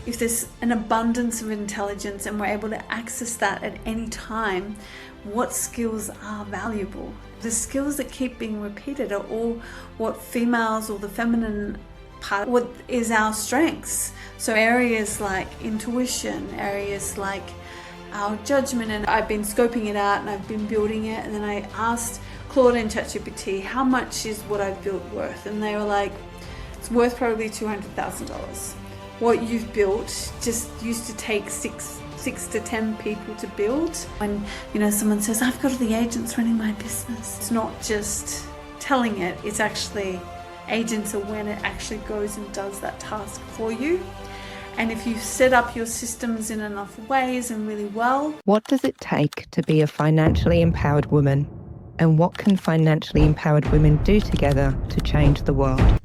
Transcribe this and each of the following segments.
if there's an abundance of intelligence and we're able to access that at any time, what skills are valuable? The skills that keep being repeated are all what females or the feminine part, what is our strengths. So areas like intuition, areas like our judgment, and I've been scoping it out and I've been building it, and then I asked Claude and ChatGPT, how much is what I've built worth? And they were like, it's worth probably $200,000. What you've built just used to take six to 10 people to build. When someone says, I've got all the agents running my business, it's not just telling it, it's actually agents are when it actually goes and does that task for you. And if you set up your systems in enough ways and really well. What does it take to be a financially empowered woman? And what can financially empowered women do together to change the world?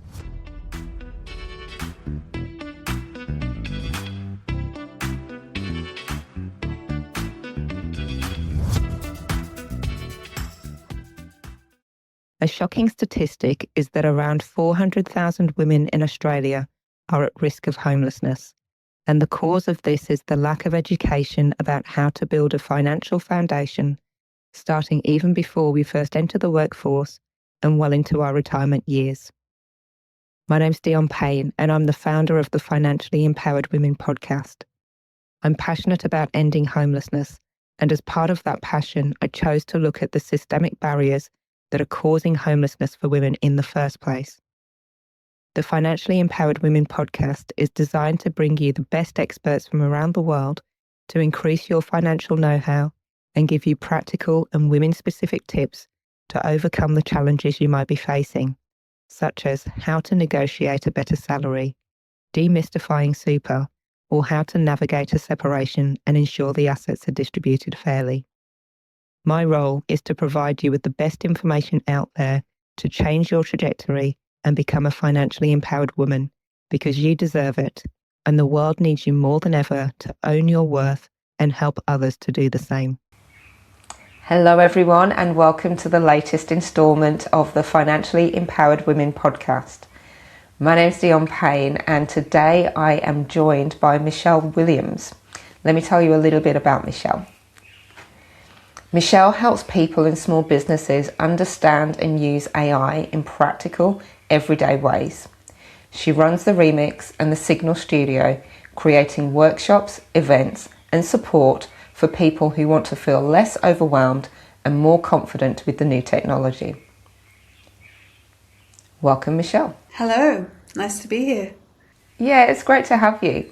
A shocking statistic is that around 400,000 women in Australia are at risk of homelessness. And the cause of this is the lack of education about how to build a financial foundation, starting even before we first enter the workforce and well into our retirement years. My name's Dion Payne, and I'm the founder of the Financially Empowered Women podcast. I'm passionate about ending homelessness, and as part of that passion, I chose to look at the systemic barriers that are causing homelessness for women in the first place. The Financially Empowered Women podcast is designed to bring you the best experts from around the world to increase your financial know-how and give you practical and women-specific tips to overcome the challenges you might be facing, such as how to negotiate a better salary, demystifying super, or how to navigate a separation and ensure the assets are distributed fairly. My role is to provide you with the best information out there to change your trajectory and become a financially empowered woman, because you deserve it, and the world needs you more than ever to own your worth and help others to do the same. Hello everyone, and welcome to the latest instalment of the Financially Empowered Women podcast. My name's Dion Payne, and today I am joined by Michelle Williams. Let me tell you a little bit about Michelle. Michelle helps people in small businesses understand and use AI in practical, everyday ways. She runs the Remix and the Signal Studio, creating workshops, events, and support for people who want to feel less overwhelmed and more confident with the new technology. Welcome, Michelle. Hello, nice to be here. Yeah, it's great to have you.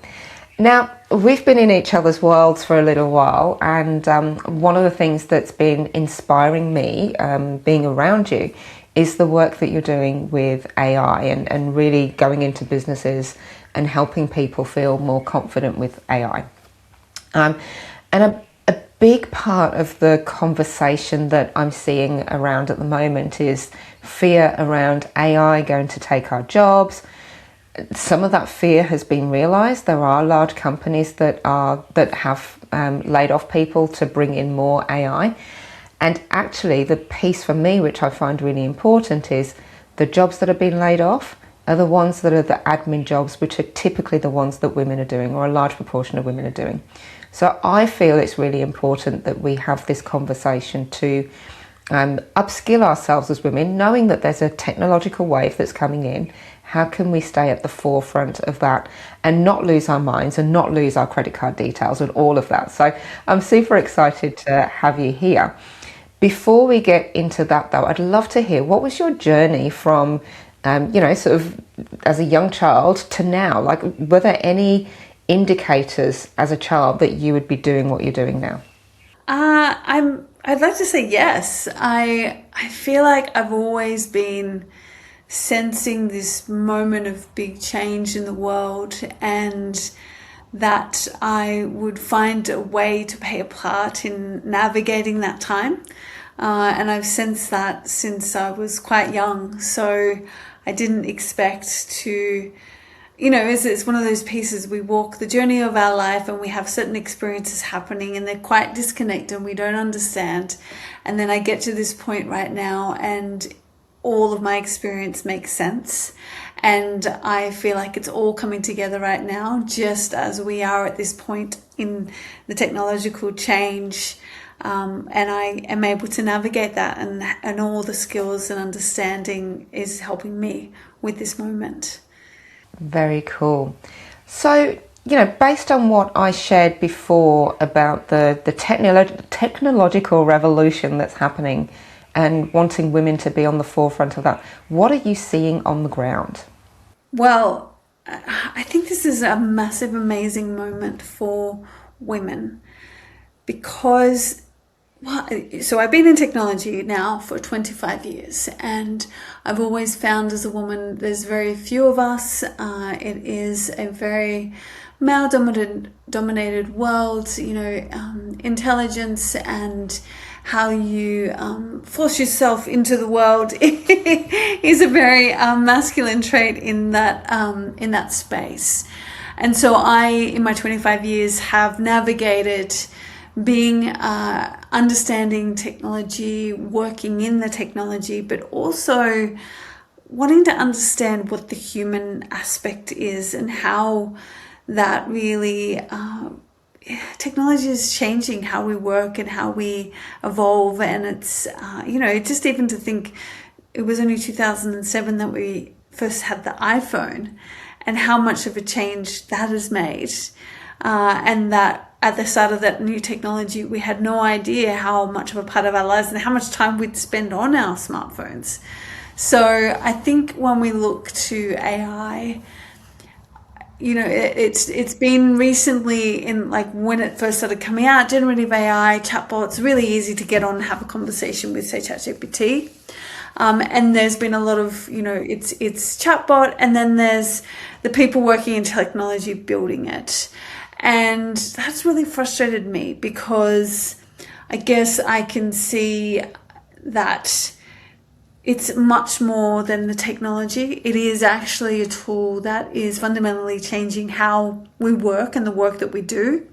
Now, we've been in each other's worlds for a little while, and one of the things that's been inspiring me, being around you, is the work that you're doing with AI and really going into businesses and helping people feel more confident with AI. And a big part of the conversation that I'm seeing around at the moment is fear around AI going to take our jobs. Some of that fear has been realised. There are large companies that have laid off people to bring in more AI. And actually, the piece for me, which I find really important, is the jobs that have been laid off are the ones that are the admin jobs, which are typically the ones that women are doing, or a large proportion of women are doing. So I feel it's really important that we have this conversation to upskill ourselves as women, knowing that there's a technological wave that's coming in. How can we stay at the forefront of that and not lose our minds and not lose our credit card details and all of that? So I'm super excited to have you here. Before we get into that though, I'd love to hear, what was your journey from, sort of as a young child to now? Like, were there any indicators as a child that you would be doing what you're doing now? I'd like to say yes. I feel like I've always been sensing this moment of big change in the world, and that I would find a way to play a part in navigating that time. And I've sensed that since I was quite young. So I didn't expect to, it's one of those pieces, we walk the journey of our life and we have certain experiences happening and they're quite disconnected and we don't understand. And then I get to this point right now and all of my experience makes sense. And I feel like it's all coming together right now, just as we are at this point in the technological change. And I am able to navigate that, and all the skills and understanding is helping me with this moment. Very cool. So, based on what I shared before about the technological revolution that's happening and wanting women to be on the forefront of that, what are you seeing on the ground? Well, I think this is a massive, amazing moment for women because, well, so I've been in technology now for 25 years, and I've always found as a woman there's very few of us. It is a very male dominated world, intelligence and how you force yourself into the world is a very masculine trait in that space. And so I, in my 25 years, have navigated being understanding technology, working in the technology, but also wanting to understand what the human aspect is and how that really technology is changing how we work and how we evolve. And it's just even to think it was only 2007 that we first had the iPhone, and how much of a change that has made, and that at the start of that new technology, we had no idea how much of a part of our lives and how much time we'd spend on our smartphones. So I think when we look to AI, it's been recently, in like when it first started coming out, generative AI, chatbots, really easy to get on and have a conversation with, say, ChatGPT. And there's been a lot of, it's chatbot, and then there's the people working in technology building it. And that's really frustrated me because I guess I can see that it's much more than the technology. It is actually a tool that is fundamentally changing how we work and the work that we do.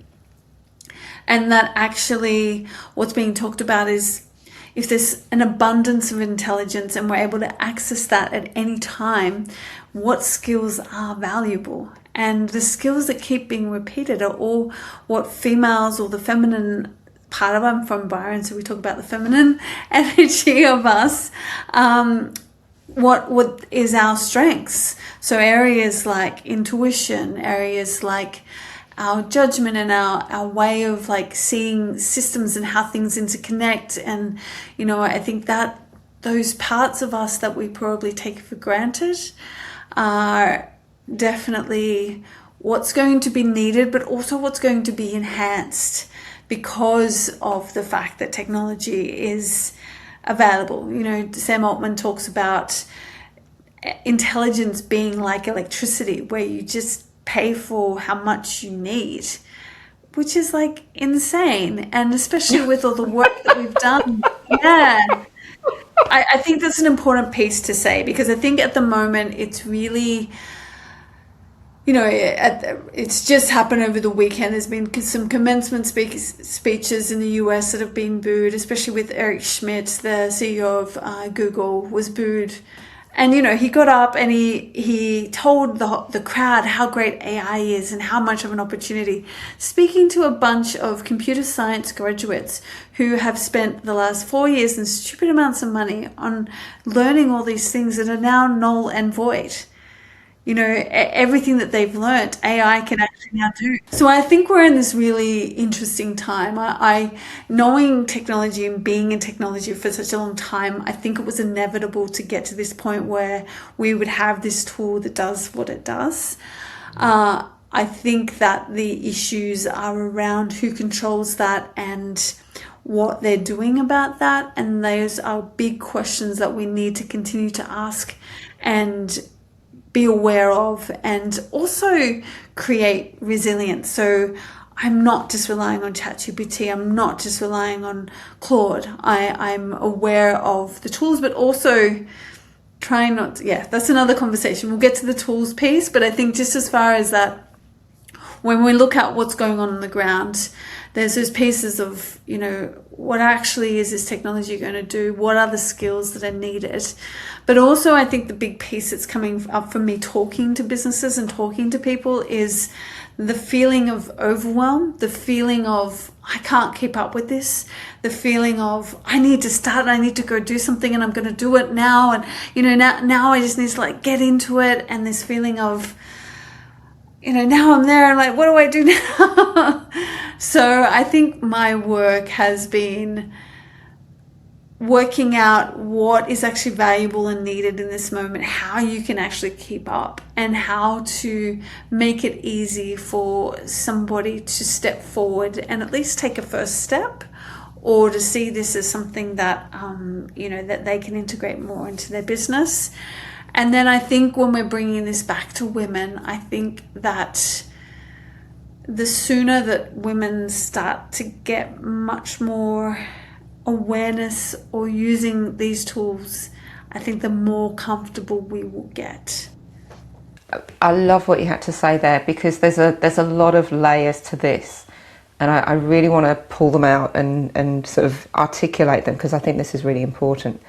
And that actually what's being talked about is if there's an abundance of intelligence and we're able to access that at any time, what skills are valuable? And the skills that keep being repeated are all what females, or the feminine part of, I'm from Byron, so we talk about the feminine energy of us, what is our strengths. So areas like intuition, areas like our judgment and our way of like seeing systems and how things interconnect. And, I think that those parts of us that we probably take for granted are definitely what's going to be needed, but also what's going to be enhanced because of the fact that technology is available. Sam Altman talks about intelligence being like electricity, where you just pay for how much you need, which is like insane. And especially with all the work that we've done. Yeah. I think that's an important piece to say, because I think at the moment it's really, it's just happened over the weekend. There's been some commencement speeches in the US that have been booed, especially with Eric Schmidt, the CEO of Google, was booed. And, he got up and he told the crowd how great AI is and how much of an opportunity, speaking to a bunch of computer science graduates who have spent the last 4 years and stupid amounts of money on learning all these things that are now null and void. Everything that they've learned, AI can actually now do. So I think we're in this really interesting time. I knowing technology and being in technology for such a long time, I think it was inevitable to get to this point where we would have this tool that does what it does. I think that the issues are around who controls that and what they're doing about that. And those are big questions that we need to continue to ask and be aware of, and also create resilience. So I'm not just relying on ChatGPT. I'm not just relying on Claude. I'm aware of the tools, but also trying not to, that's another conversation. We'll get to the tools piece, but I think just as far as that, when we look at what's going on the ground, there's those pieces of, what actually is this technology going to do? What are the skills that are needed? But also I think the big piece that's coming up for me talking to businesses and talking to people is the feeling of overwhelm, the feeling of I can't keep up with this, the feeling of I need to start, I need to go do something and I'm going to do it now. And, now I just need to get into it. And this feeling of, now I'm there and what do I do now? So I think my work has been working out what is actually valuable and needed in this moment, how you can actually keep up, and how to make it easy for somebody to step forward and at least take a first step, or to see this as something that, that they can integrate more into their business. And then I think when we're bringing this back to women, I think that the sooner that women start to get much more awareness or using these tools, I think the more comfortable we will get. I love what you had to say there, because there's a lot of layers to this, and I really want to pull them out and sort of articulate them, because I think this is really important.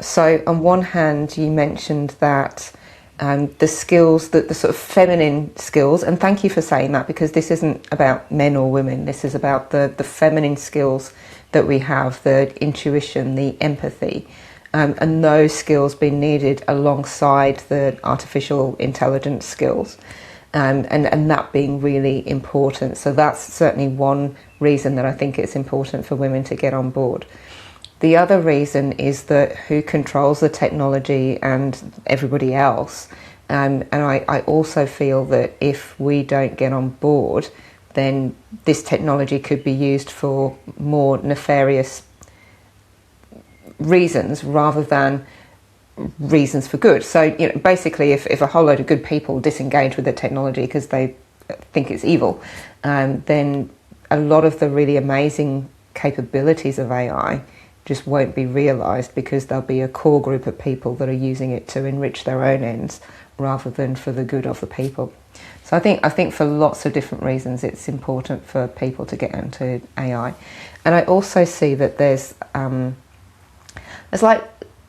So on one hand, you mentioned that the skills, the sort of feminine skills, and thank you for saying that, because this isn't about men or women, this is about the feminine skills that we have, the intuition, the empathy, and those skills being needed alongside the artificial intelligence skills, and that being really important. So that's certainly one reason that I think it's important for women to get on board. The other reason is that who controls the technology and everybody else. And I also feel that if we don't get on board, then this technology could be used for more nefarious reasons rather than reasons for good. So, basically, if a whole load of good people disengage with the technology because they think it's evil, then a lot of the really amazing capabilities of AI just won't be realised, because there'll be a core group of people that are using it to enrich their own ends rather than for the good of the people. So I think for lots of different reasons it's important for people to get into AI. And I also see that there's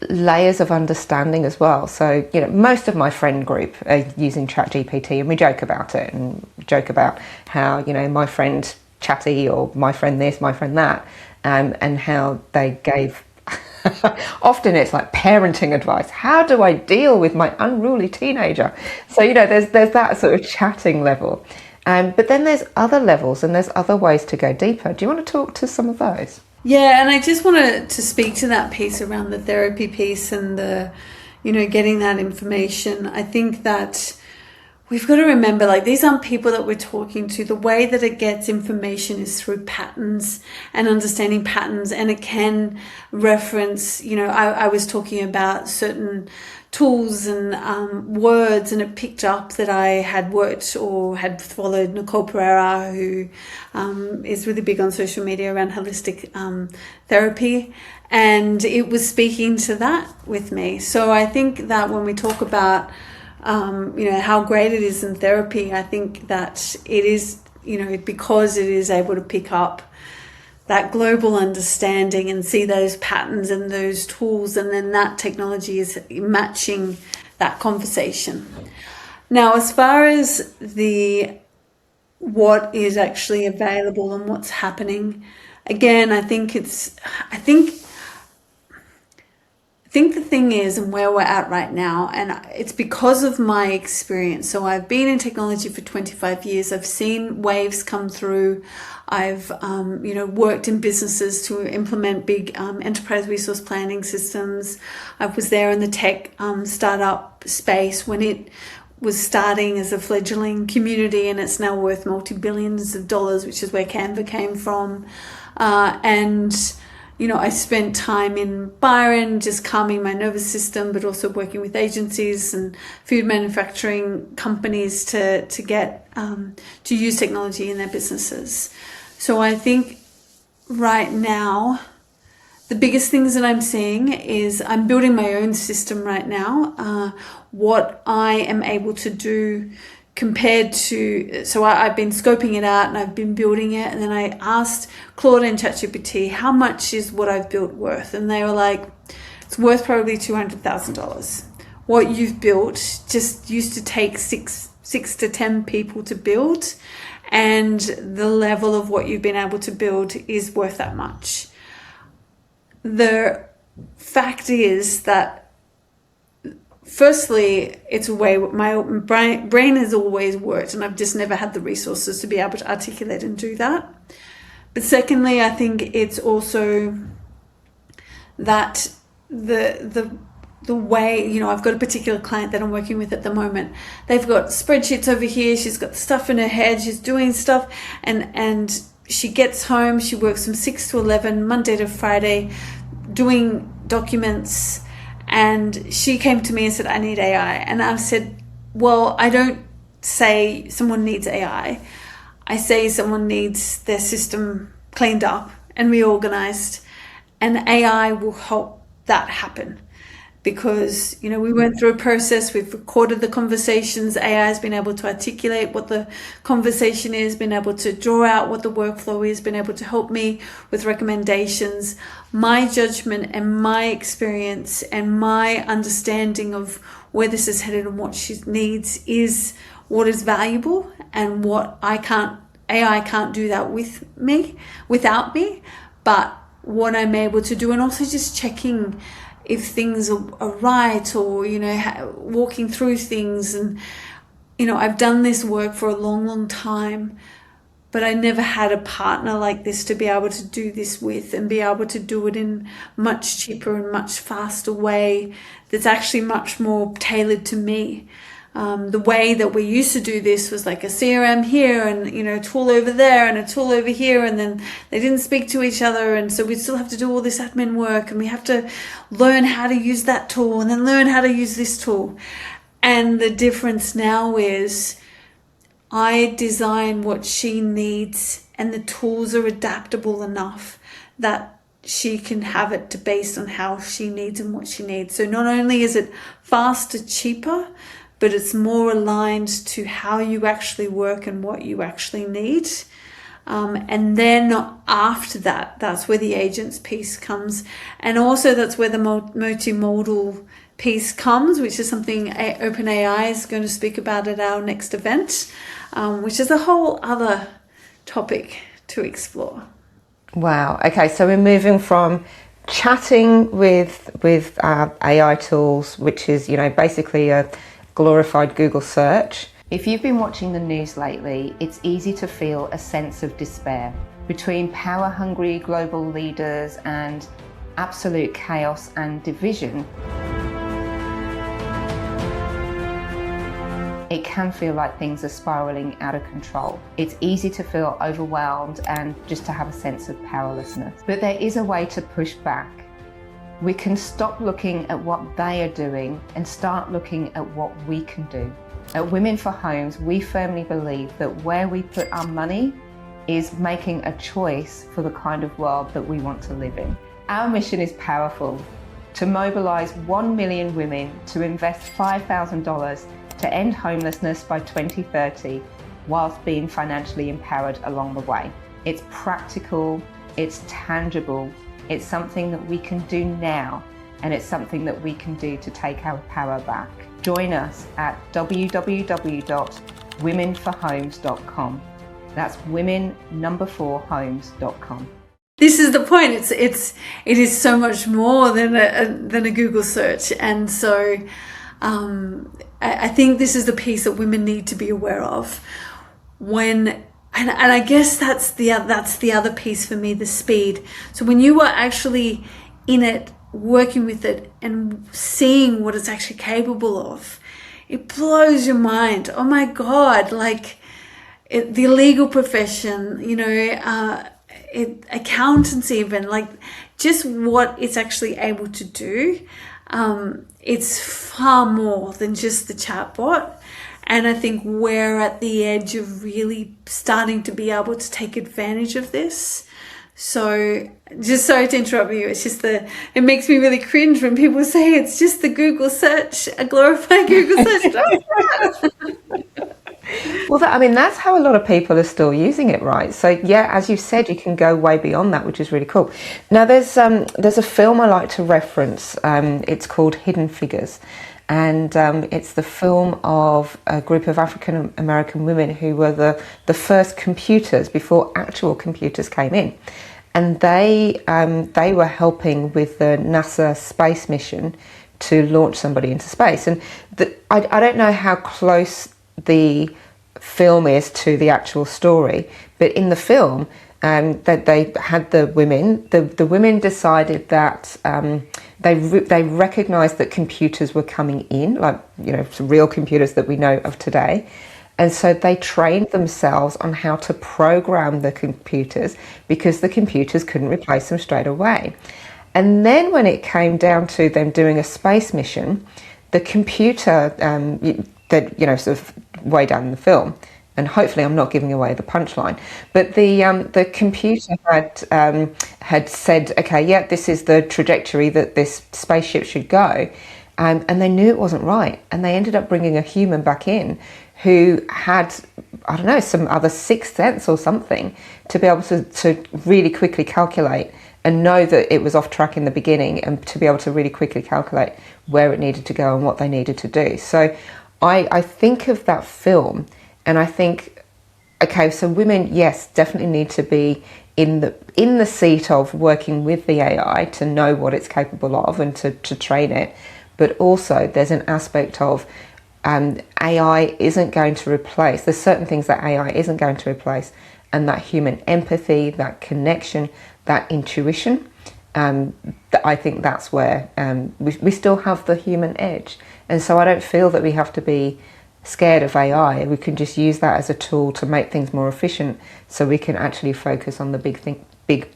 layers of understanding as well. So, most of my friend group are using ChatGPT, and we joke about it and joke about how, my friend Chatty, or my friend this, my friend that, and how they gave, often it's like parenting advice. How do I deal with my unruly teenager? So, there's that sort of chatting level. But then there's other levels and there's other ways to go deeper. Do you want to talk to some of those? Yeah, and I just wanted to speak to that piece around the therapy piece and the, getting that information. I think that we've got to remember, these aren't people that we're talking to. The way that it gets information is through patterns and understanding patterns. And it can reference, I was talking about certain tools and words, and it picked up that I had worked or had followed Nicole Pereira, who is really big on social media around holistic therapy. And it was speaking to that with me. So I think that when we talk about how great it is in therapy, I think that it is, because it is able to pick up that global understanding and see those patterns and those tools, and then that technology is matching that conversation. Now, as far as what is actually available and what's happening, again, I think the thing is, and where we're at right now, and it's because of my experience. So I've been in technology for 25 years. I've seen waves come through. I've, worked in businesses to implement big enterprise resource planning systems. I was there in the tech startup space when it was starting as a fledgling community, and it's now worth multi-billions of dollars, which is where Canva came from. I spent time in Byron just calming my nervous system, but also working with agencies and food manufacturing companies to get to use technology in their businesses. So I think right now, the biggest things that I'm seeing is I'm building my own system right now. What I am able to do compared to, so I've been scoping it out and I've been building it, and then I asked Claude and ChatGPT, how much is what I've built worth? And they were like, it's worth probably $200,000. What you've built just used to take six to 10 people to build, and the level of what you've been able to build is worth that much. The fact is that, firstly, it's a way my brain has always worked, and I've just never had the resources to be able to articulate and do that. But secondly, I think it's also that the way, you know, I've got a particular client that I'm working with at the moment. They've got spreadsheets over here. She's got stuff in her head. She's doing stuff, and she gets home. She works from 6 to 11, Monday to Friday, doing documents. And she came to me and said, I need AI. And I said, well, I don't say someone needs AI. I say someone needs their system cleaned up and reorganized, and AI will help that happen. Because, you know, we went through a process, we've recorded the conversations, AI has been able to articulate what the conversation is, been able to draw out what the workflow is, been able to help me with recommendations. My judgment and my experience and my understanding of where this is headed and what she needs is what is valuable, and what AI can't do that without me, but what I'm able to do, and also just checking if things are right, or, you know, walking through things. And, you know, I've done this work for a long time, but I never had a partner like this to be able to do this with, and be able to do it in much cheaper and much faster way that's actually much more tailored to me. The way that we used to do this was like a CRM here, and, you know, a tool over there and a tool over here, and then they didn't speak to each other, and so we still have to do all this admin work, and we have to learn how to use that tool and then learn how to use this tool. And the difference now is I design what she needs, and the tools are adaptable enough that she can have it based on how she needs and what she needs. So not only is it faster, cheaper, but it's more aligned to how you actually work and what you actually need. And then after that, that's where the agents piece comes. And also that's where the multimodal piece comes, which is something OpenAI is going to speak about at our next event, which is a whole other topic to explore. Wow. Okay, so we're moving from chatting with AI tools, which is, you know, basically a glorified Google search. If you've been watching the news lately, it's easy to feel a sense of despair between power-hungry global leaders and absolute chaos and division. It can feel like things are spiraling out of control. It's easy to feel overwhelmed and just to have a sense of powerlessness. But there is a way to push back. We can stop looking at what they are doing and start looking at what we can do. At Women for Homes, we firmly believe that where we put our money is making a choice for the kind of world that we want to live in. Our mission is powerful: to mobilise 1 million women to invest $5,000 to end homelessness by 2030, whilst being financially empowered along the way. It's practical, it's tangible, it's something that we can do now, and it's something that we can do to take our power back. Join us at www.womenforhomes.com. That's women4homes.com. This is the point. It is so much more than a Google search, and so I think this is the piece that women need to be aware of and I guess that's the other piece for me, the speed. So when you are actually in it, working with it, and seeing what it's actually capable of, it blows your mind. Oh my God, like the legal profession, you know, accountancy even, like just what it's actually able to do. It's far more than just the chatbot. And I think we're at the edge of really starting to be able to take advantage of this. So, just sorry to interrupt you. It's just it makes me really cringe when people say it's just the Google search, a glorified Google search. Well, that's how a lot of people are still using it, right? So yeah, as you said, you can go way beyond that, which is really cool. Now, there's a film I like to reference. It's called Hidden Figures, and it's the film of a group of African American women who were the first computers before actual computers came in, and they were helping with the NASA space mission to launch somebody into space. And I don't know how close the film is to the actual story, but in the film, that they had the women decided that they recognized that computers were coming in, like, some real computers that we know of today. And so they trained themselves on how to program the computers, because the computers couldn't replace them straight away. And then when it came down to them doing a space mission, the computer, sort of way down in the film, and hopefully I'm not giving away the punchline, but the computer had said, okay, yeah, this is the trajectory that this spaceship should go, and they knew it wasn't right, and they ended up bringing a human back in who had, I don't know, some other sixth sense or something, to be able to really quickly calculate and know that it was off track in the beginning, and to be able to really quickly calculate where it needed to go and what they needed to do. So I think of that film, and I think, okay, so women, yes, definitely need to be in the seat of working with the AI to know what it's capable of and to train it. But also there's an aspect of AI isn't going to replace, there's certain things that AI isn't going to replace, and that human empathy, that connection, that intuition, I think that's where we still have the human edge. And so I don't feel that we have to be scared of AI. We can just use that as a tool to make things more efficient, so we can actually focus on the big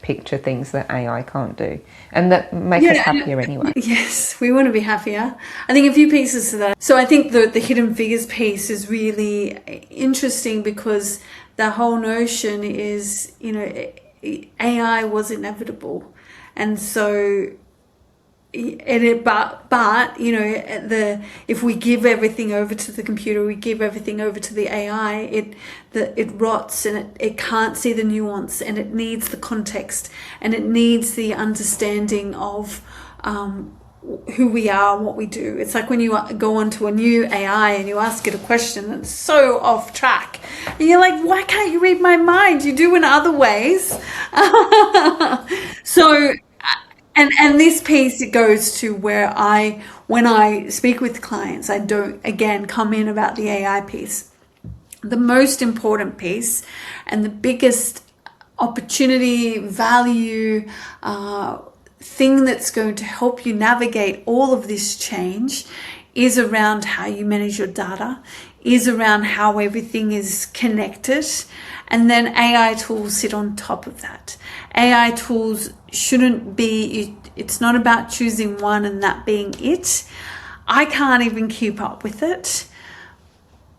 picture things that AI can't do, and that make us happier anyway. Yes, we want to be happier. I think a few pieces to that. So I think the hidden figures piece is really interesting, because the whole notion is, AI was inevitable, and so if we give everything over to the computer, we give everything over to the AI, it rots, and it can't see the nuance, and it needs the context, and it needs the understanding of who we are and what we do. It's like when you go onto a new AI and you ask it a question that's so off track, and you're like, why can't you read my mind? You do in other ways. So and this piece, it goes to where when I speak with clients, I don't, again, come in about the AI piece. The most important piece and the biggest opportunity, value, thing that's going to help you navigate all of this change is around how you manage your data, is around how everything is connected, and then AI tools sit on top of that. AI tools shouldn't be, it's not about choosing one and that being it. I can't even keep up with it.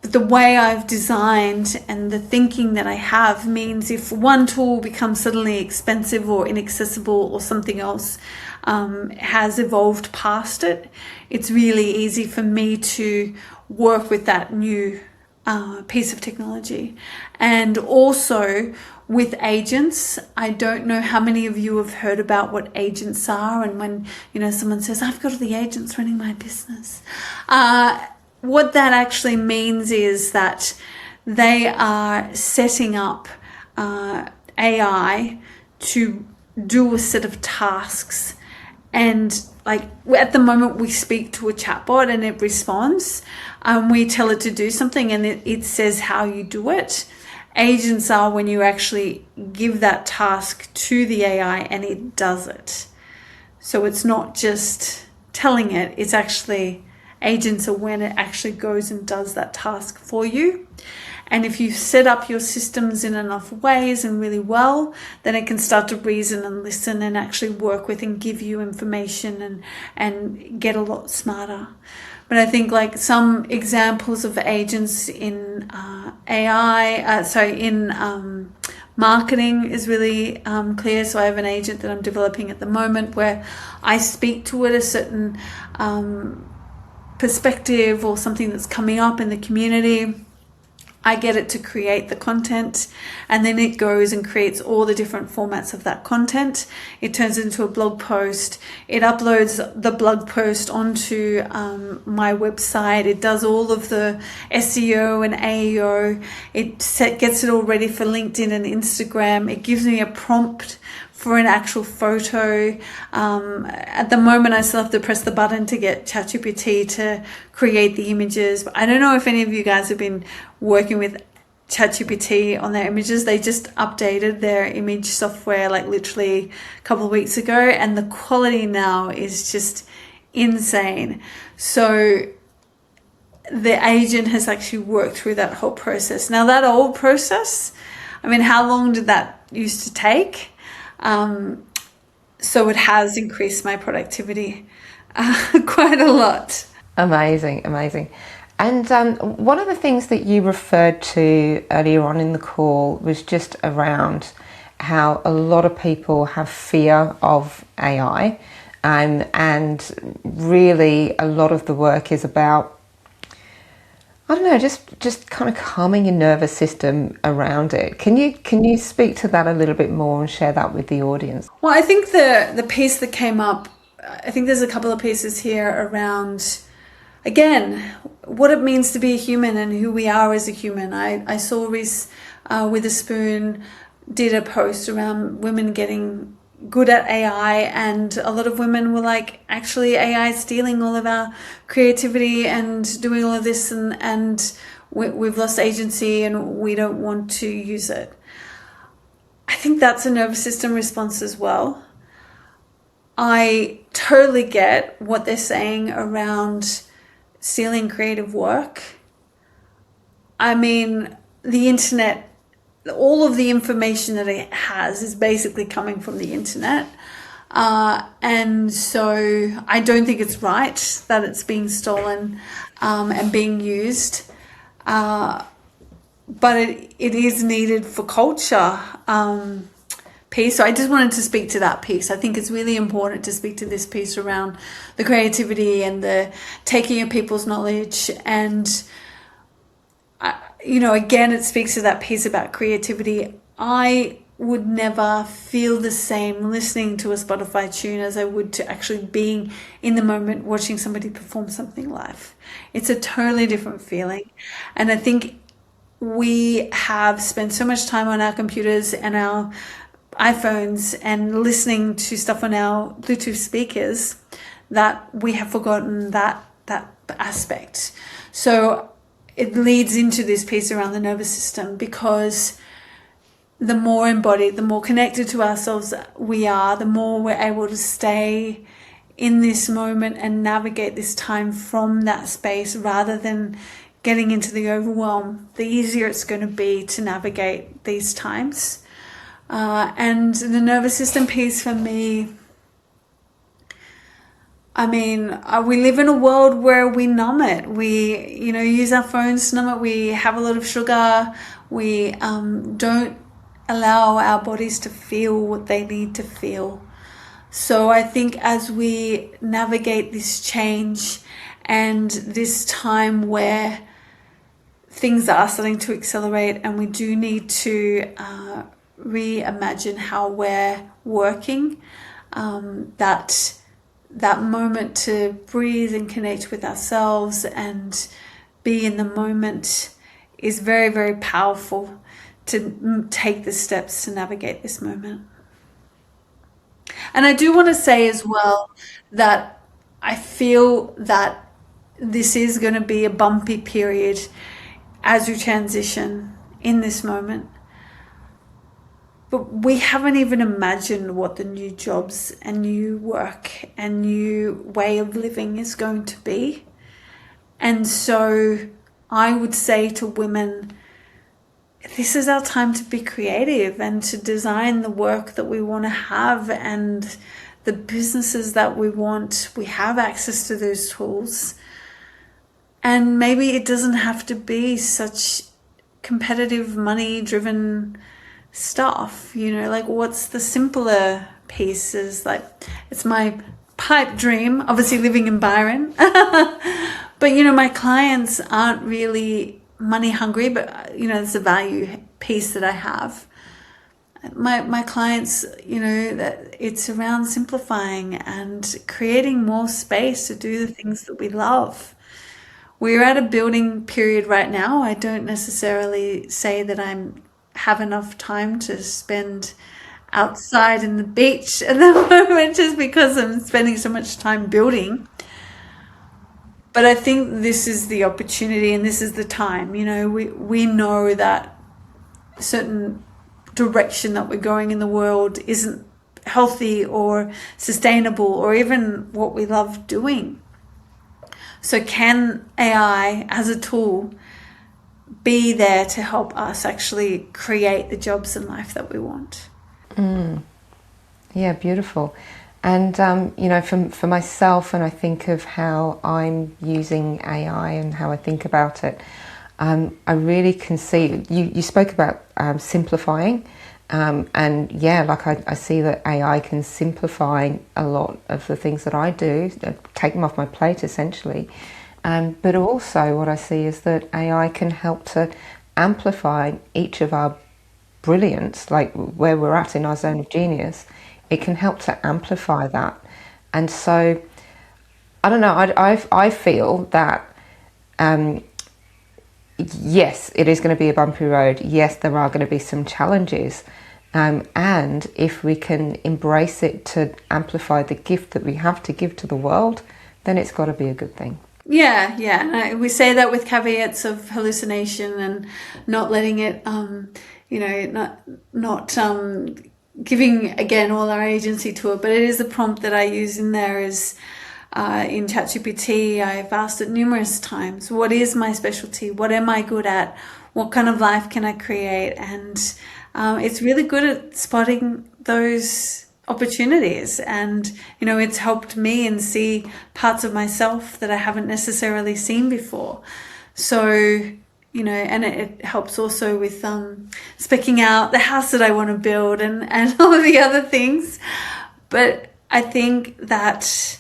But the way I've designed and the thinking that I have means if one tool becomes suddenly expensive or inaccessible, or something else has evolved past it, it's really easy for me to work with that new piece of technology. And also with agents, I don't know how many of you have heard about what agents are, and when someone says, I've got all the agents running my business, what that actually means is that they are setting up AI to do a set of tasks. And like at the moment we speak to a chatbot and it responds, we tell it to do something and it says how you do it. Agents are when you actually give that task to the AI and it does it. So it's not just telling it, it's actually, agents are when it actually goes and does that task for you. And if you set up your systems in enough ways and really well, then it can start to reason and listen and actually work with and give you information and get a lot smarter. But I think like some examples of agents in marketing is really clear. So I have an agent that I'm developing at the moment where I speak to it a certain perspective or something that's coming up in the community. I get it to create the content, and then it goes and creates all the different formats of that content. It turns into a blog post. It uploads the blog post onto my website. It does all of the SEO and AEO. It gets it all ready for LinkedIn and Instagram. It gives me a prompt for an actual photo. At the moment, I still have to press the button to get ChatGPT to create the images. But I don't know if any of you guys have been working with ChatGPT on their images. They just updated their image software like literally a couple of weeks ago, and the quality now is just insane. So the agent has actually worked through that whole process. Now, that old process, I mean, how long did that used to take? So it has increased my productivity quite a lot. Amazing, amazing. And one of the things that you referred to earlier on in the call was just around how a lot of people have fear of AI, and really a lot of the work is about, I don't know, just kind of calming your nervous system around it. Can you speak to that a little bit more and share that with the audience? Well, I think the piece that came up, I think there's a couple of pieces here around, again, what it means to be a human and who we are as a human. I saw Reese Witherspoon did a post around women getting good at AI, and a lot of women were like, actually AI is stealing all of our creativity and doing all of this, and we've lost agency and we don't want to use it. I think that's a nervous system response as well. I totally get what they're saying around stealing creative work. I mean, the internet, all of the information that it has is basically coming from the internet. And so I don't think it's right that it's being stolen and being used. But it is needed for culture piece. So I just wanted to speak to that piece. I think it's really important to speak to this piece around the creativity and the taking of people's knowledge. And again, it speaks to that piece about creativity. I would never feel the same listening to a Spotify tune as I would to actually being in the moment watching somebody perform something live. It's a totally different feeling. And I think we have spent so much time on our computers and our iPhones and listening to stuff on our Bluetooth speakers that we have forgotten that aspect. So it leads into this piece around the nervous system, because the more embodied, the more connected to ourselves we are, the more we're able to stay in this moment and navigate this time from that space rather than getting into the overwhelm, the easier it's going to be to navigate these times. And the nervous system piece for me, I mean, we live in a world where we numb it. We, use our phones to numb it. We have a lot of sugar. We don't allow our bodies to feel what they need to feel. So I think as we navigate this change and this time where things are starting to accelerate and we do need to reimagine how we're working, that moment to breathe and connect with ourselves and be in the moment is very, very powerful to take the steps to navigate this moment. And I do want to say as well that I feel that this is going to be a bumpy period as we transition in this moment. But we haven't even imagined what the new jobs and new work and new way of living is going to be. And so I would say to women, this is our time to be creative and to design the work that we want to have and the businesses that we want. We have access to those tools. And maybe it doesn't have to be such competitive, money-driven stuff, like what's the simpler pieces? Like, it's my pipe dream, obviously living in Byron, but my clients aren't really money hungry, but it's a value piece that I have. My clients, that it's around simplifying and creating more space to do the things that we love. We're at a building period right now. I don't necessarily say that I'm have enough time to spend outside in the beach at the moment just because I'm spending so much time building. But I think this is the opportunity and this is the time. We know that certain direction that we're going in the world isn't healthy or sustainable or even what we love doing. So can AI as a tool be there to help us actually create the jobs and life that we want? Yeah, beautiful. And, for myself, and I think of how I'm using AI and how I think about it, I really can see, you spoke about simplifying, and yeah, like I see that AI can simplify a lot of the things that I do, take them off my plate essentially. But also what I see is that AI can help to amplify each of our brilliance, like where we're at in our zone of genius. It can help to amplify that. And so, I don't know, I feel that yes, it is going to be a bumpy road. Yes, there are going to be some challenges. And if we can embrace it to amplify the gift that we have to give to the world, then it's got to be a good thing. Yeah, yeah. And we say that with caveats of hallucination and not letting it, not giving again all our agency to it. But it is a prompt that I use in there is in ChatGPT. I've asked it numerous times, what is my specialty? What am I good at? What kind of life can I create? And it's really good at spotting those opportunities, and it's helped me and see parts of myself that I haven't necessarily seen before. So and it helps also with specking out the house that I want to build and all of the other things. But I think that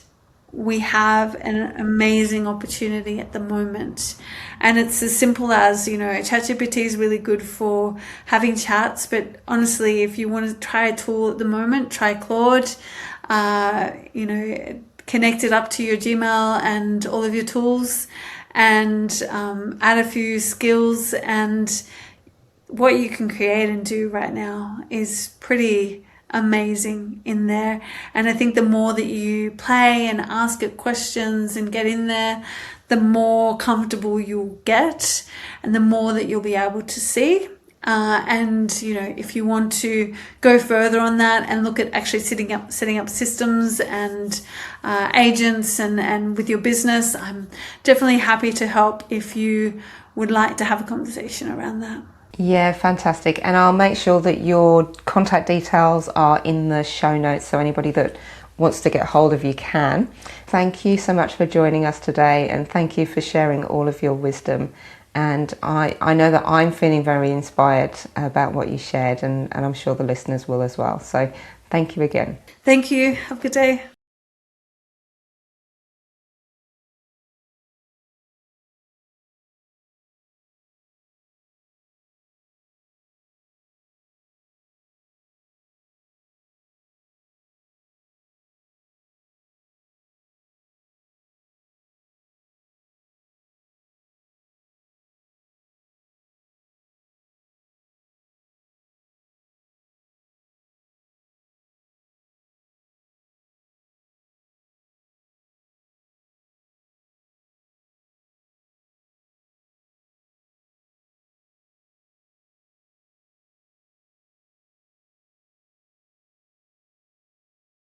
we have an amazing opportunity at the moment. And it's as simple as, ChatGPT is really good for having chats, but honestly, if you want to try a tool at the moment, try Claude, connect it up to your Gmail and all of your tools and add a few skills, and what you can create and do right now is pretty amazing in there. And I think the more that you play and ask it questions and get in there, the more comfortable you'll get and the more that you'll be able to see. And if you want to go further on that and look at actually setting up systems and agents and with your business, I'm definitely happy to help if you would like to have a conversation around that. Yeah, fantastic. And I'll make sure that your contact details are in the show notes so anybody that wants to get hold of you can. Thank you so much for joining us today, and thank you for sharing all of your wisdom. And I know that I'm feeling very inspired about what you shared, and I'm sure the listeners will as well. So thank you again. Thank you. Have a good day.